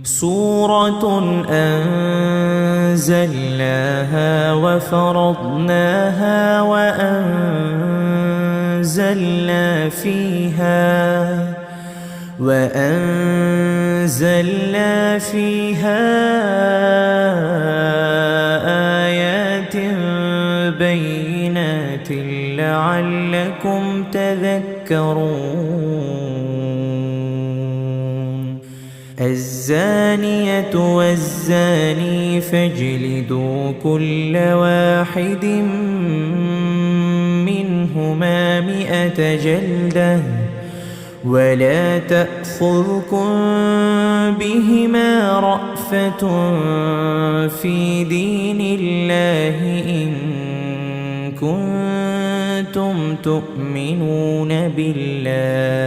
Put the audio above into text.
سورة أنزلناها وفرضناها وأنزلنا فيها آيات بينات لعلكم تذكرون الزانية والزاني فاجلدوا كل واحد منهما 100 جلدة ولا تأخذكم بهما رأفة في دين الله إن كنتم تؤمنون بالله